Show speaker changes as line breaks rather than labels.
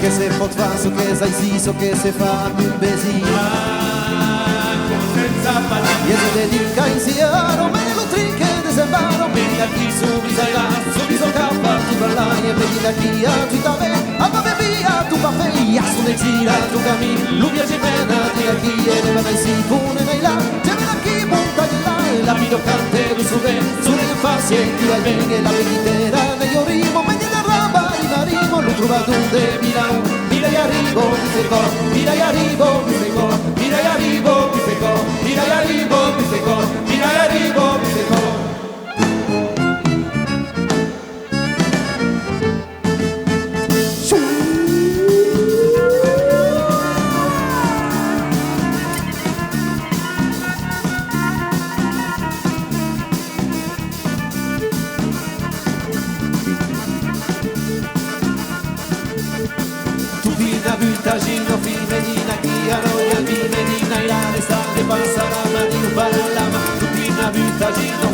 que se pot fare, so che sai sì, so che se fa un besino. E se dedica insieme, me lo trinche de sembaro, vedi da chi su viso capa, tu parlai e vedi da chi a tu da me, a va via, tu va feia, su ne gira, tu cammini, lui piace pena, ti da chi e ne va dai si pune nei là, te me da chi monta di là, e la pido cante, tu su ne farsi e chi al bene, la venditera, ne io rimo, vedi da raba, rimarimo, l'ho trovato un de Milano, mira e arrivo, mi fecò, mira e arrivo, mi fecò, mira e arrivo, mi fecò, mira e arrivo, mi fecò, mira e arrivo, mi fecò. Buttagino, femenina, chi a noi, femenina, e la l'estate passa la mano, parla, ma tu fina buttagino.